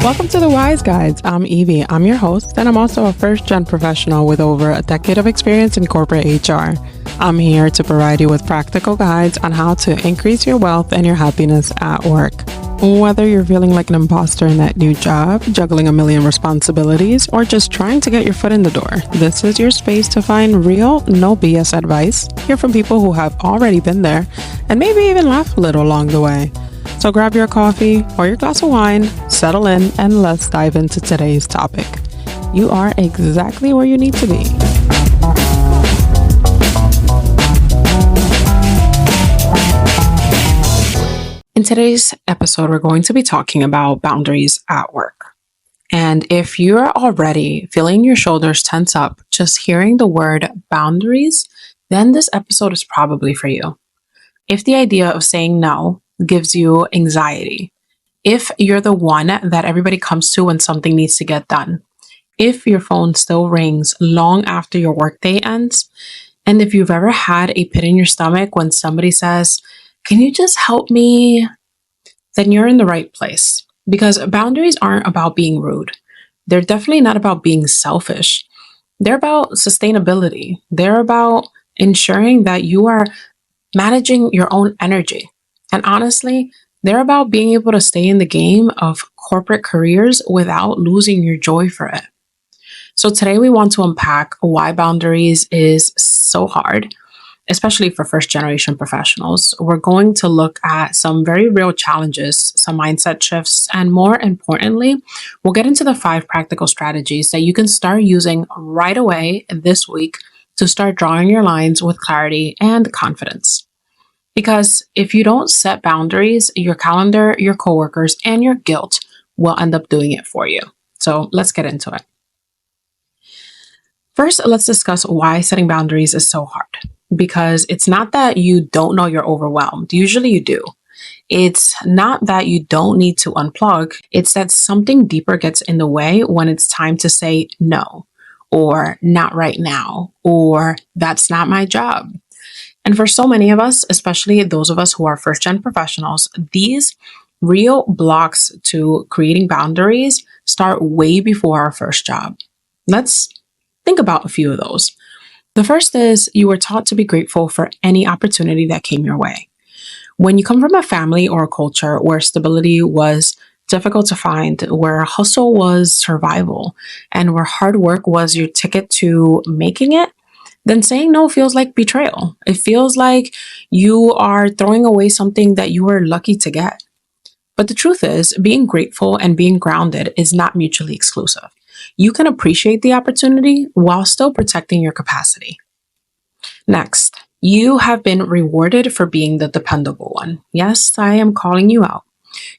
Welcome to the Wise Guides. I'm Evie. I'm your host, and I'm also a first-gen professional with over a decade of experience in corporate HR. I'm here to provide you with practical guides on how to increase your wealth and your happiness at work. Whether you're feeling like an imposter in that new job, juggling a million responsibilities, or just trying to get your foot in the door, this is your space to find real, no BS advice, hear from people who have already been there, and maybe even laugh a little along the way. So grab your coffee or your glass of wine, settle in, and let's dive into today's topic. You are exactly where you need to be. In today's episode, we're going to be talking about boundaries at work. And if you're already feeling your shoulders tense up just hearing the word boundaries, then this episode is probably for you. If the idea of saying no gives you anxiety, if you're the one that everybody comes to when something needs to get done, if your phone still rings long after your workday ends, and if you've ever had a pit in your stomach when somebody says, "Can you just help me?" then you're in the right place. Because boundaries aren't about being rude. They're definitely not about being selfish. They're about sustainability. They're about ensuring that you are managing your own energy. And honestly, they're about being able to stay in the game of corporate careers without losing your joy for it. So today we want to unpack why boundaries is so hard, especially for first generation professionals. We're going to look at some very real challenges, some mindset shifts, and more importantly, we'll get into the 5 practical strategies that you can start using right away this week to start drawing your lines with clarity and confidence. Because if you don't set boundaries, your calendar, your coworkers, and your guilt will end up doing it for you. So let's get into it. First, let's discuss why setting boundaries is so hard. Because it's not that you don't know you're overwhelmed. Usually you do. It's not that you don't need to unplug. It's that something deeper gets in the way when it's time to say no, or not right now, or that's not my job. And for so many of us, especially those of us who are first-gen professionals, these real blocks to creating boundaries start way before our first job. Let's think about a few of those. The first is you were taught to be grateful for any opportunity that came your way. When you come from a family or a culture where stability was difficult to find, where hustle was survival, and where hard work was your ticket to making it, then saying no feels like betrayal. It feels like you are throwing away something that you were lucky to get. But the truth is, being grateful and being grounded is not mutually exclusive. You can appreciate the opportunity while still protecting your capacity. Next, you have been rewarded for being the dependable one. Yes, I am calling you out.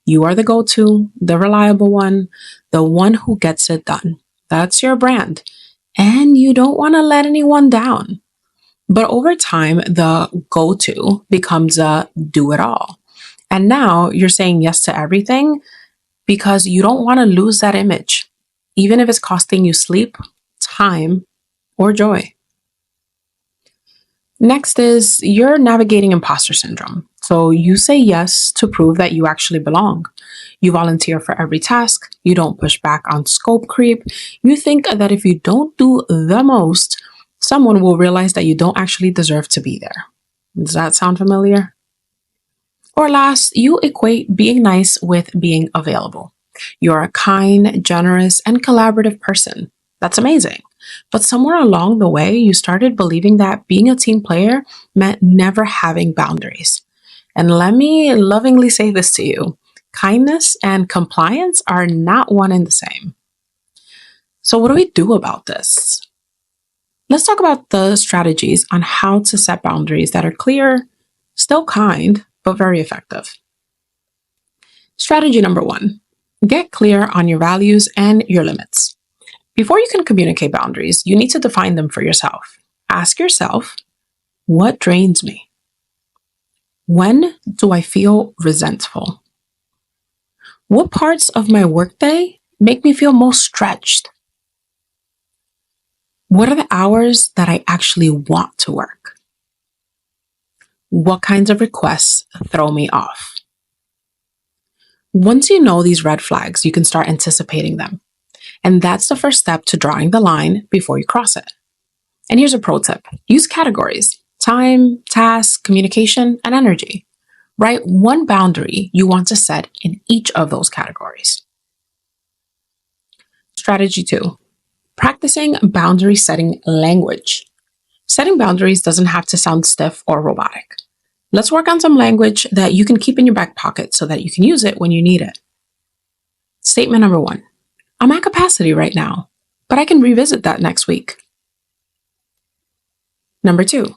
You are the go-to, the reliable one, the one who gets it done. That's your brand. And you don't want to let anyone down. But over time, the go-to becomes a do-it-all. And now you're saying yes to everything because you don't want to lose that image, even if it's costing you sleep, time, or joy. Next is you're navigating imposter syndrome. So you say yes to prove that you actually belong. You volunteer for every task. You don't push back on scope creep. You think that if you don't do the most, someone will realize that you don't actually deserve to be there. Does that sound familiar? Or last, you equate being nice with being available. You're a kind, generous, and collaborative person. That's amazing. But somewhere along the way, you started believing that being a team player meant never having boundaries. And let me lovingly say this to you. Kindness and compliance are not one and the same. So what do we do about this? Let's talk about the strategies on how to set boundaries that are clear, still kind, but very effective. Strategy number 1, get clear on your values and your limits. Before you can communicate boundaries, you need to define them for yourself. Ask yourself, what drains me? When do I feel resentful? What parts of my workday make me feel most stretched? What are the hours that I actually want to work? What kinds of requests throw me off? Once you know these red flags, you can start anticipating them. And that's the first step to drawing the line before you cross it. And here's a pro tip. Use categories: time, task, communication, and energy. Write one boundary you want to set in each of those categories. Strategy 2. Practicing boundary setting language. Setting boundaries doesn't have to sound stiff or robotic. Let's work on some language that you can keep in your back pocket so that you can use it when you need it. Statement number 1. I'm at capacity right now, but I can revisit that next week. Number 2.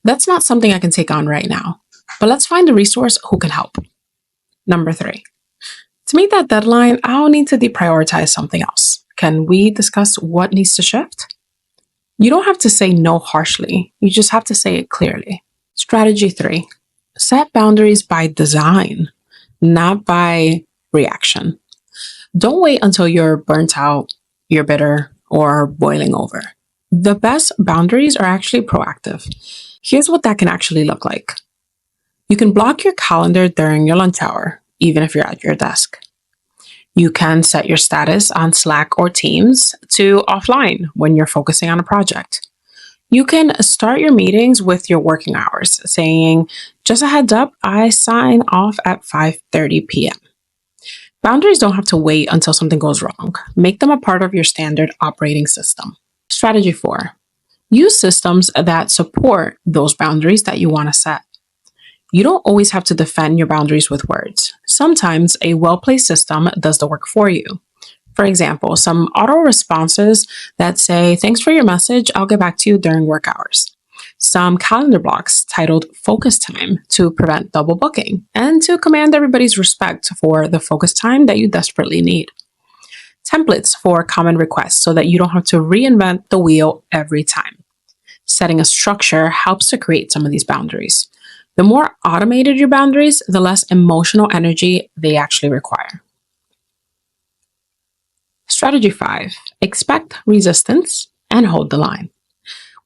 That's not something I can take on right now, but let's find a resource who can help. Number 3. To meet that deadline, I'll need to deprioritize something else. Can we discuss what needs to shift? You don't have to say no harshly. You just have to say it clearly. Strategy 3. Set boundaries by design, not by reaction. Don't wait until you're burnt out, you're bitter, or boiling over. The best boundaries are actually proactive. Here's what that can actually look like. You can block your calendar during your lunch hour, even if you're at your desk. You can set your status on Slack or Teams to offline when you're focusing on a project. You can start your meetings with your working hours, saying, just a heads up, I sign off at 5:30 p.m. Boundaries don't have to wait until something goes wrong. Make them a part of your standard operating system. Strategy 4. Use systems that support those boundaries that you want to set. You don't always have to defend your boundaries with words. Sometimes a well-placed system does the work for you. For example, some auto responses that say, thanks for your message, I'll get back to you during work hours. Some calendar blocks titled focus time to prevent double booking and to command everybody's respect for the focus time that you desperately need. Templates for common requests so that you don't have to reinvent the wheel every time. Setting a structure helps to create some of these boundaries. The more automated your boundaries, the less emotional energy they actually require. Strategy 5. Expect resistance and hold the line.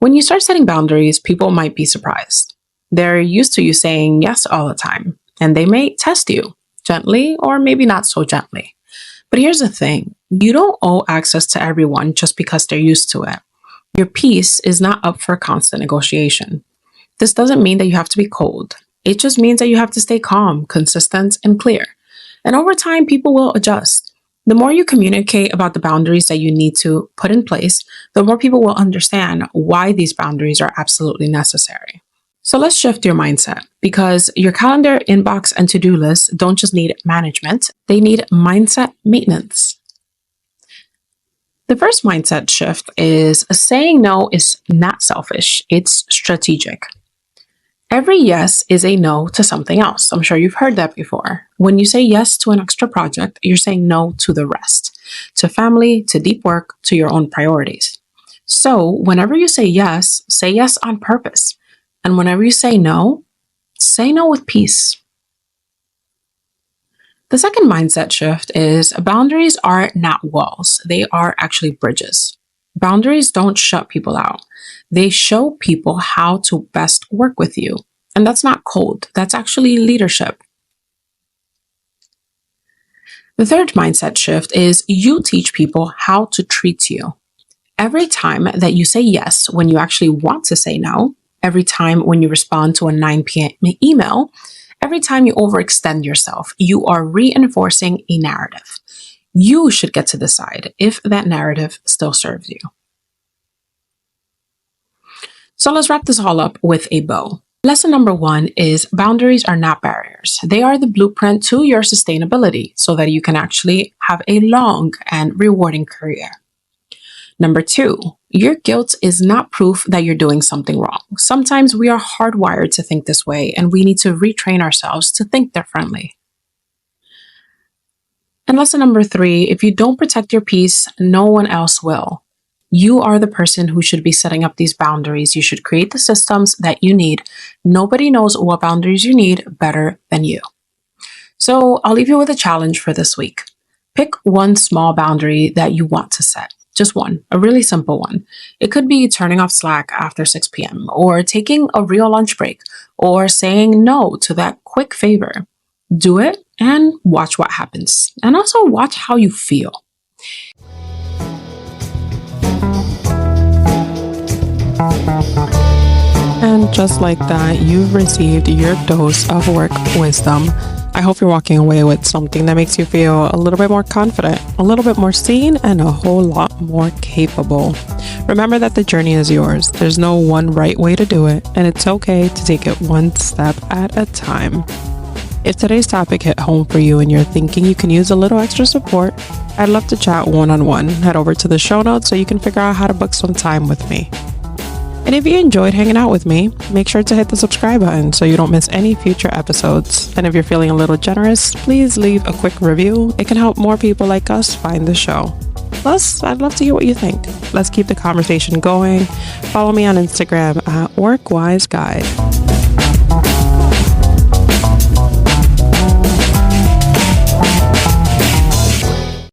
When you start setting boundaries, people might be surprised. They're used to you saying yes all the time, and they may test you, gently or maybe not so gently. But here's the thing. You don't owe access to everyone just because they're used to it. Your peace is not up for constant negotiation. This doesn't mean that you have to be cold. It just means that you have to stay calm, consistent, and clear. And over time, people will adjust. The more you communicate about the boundaries that you need to put in place, the more people will understand why these boundaries are absolutely necessary. So let's shift your mindset, because your calendar, inbox, and to-do lists don't just need management, they need mindset maintenance. The first mindset shift is saying no is not selfish, it's strategic. Every yes is a no to something else. I'm sure you've heard that before. When you say yes to an extra project, you're saying no to the rest, to family, to deep work, to your own priorities. So whenever you say yes on purpose. And whenever you say no with peace. The second mindset shift is boundaries are not walls. They are actually bridges. Boundaries don't shut people out. They show people how to best work with you. And that's not cold. That's actually leadership. The third mindset shift is you teach people how to treat you. Every time that you say yes when you actually want to say no, every time when you respond to a 9 p.m. email, every time you overextend yourself, you are reinforcing a narrative. You should get to decide if that narrative still serves you. So let's wrap this all up with a bow. Lesson number 1 is boundaries are not barriers. They are the blueprint to your sustainability so that you can actually have a long and rewarding career. Number 2, your guilt is not proof that you're doing something wrong. Sometimes we are hardwired to think this way, and we need to retrain ourselves to think differently. And lesson number 3, if you don't protect your peace, no one else will. You are the person who should be setting up these boundaries. You should create the systems that you need. Nobody knows what boundaries you need better than you. So I'll leave you with a challenge for this week. Pick one small boundary that you want to set. Just one, a really simple one. It could be turning off Slack after 6 p.m. or taking a real lunch break or saying no to that quick favor. Do it and watch what happens. And also watch how you feel. And just like that, you've received your dose of work wisdom. I hope you're walking away with something that makes you feel a little bit more confident, a little bit more seen, and a whole lot more capable. Remember that the journey is yours. There's no one right way to do it, and it's okay to take it one step at a time. If today's topic hit home for you and you're thinking you can use a little extra support, I'd love to chat one-on-one. Head over to the show notes so you can figure out how to book some time with me. And if you enjoyed hanging out with me, make sure to hit the subscribe button so you don't miss any future episodes. And if you're feeling a little generous, please leave a quick review. It can help more people like us find the show. Plus, I'd love to hear what you think. Let's keep the conversation going. Follow me on Instagram at WorkWiseGuide.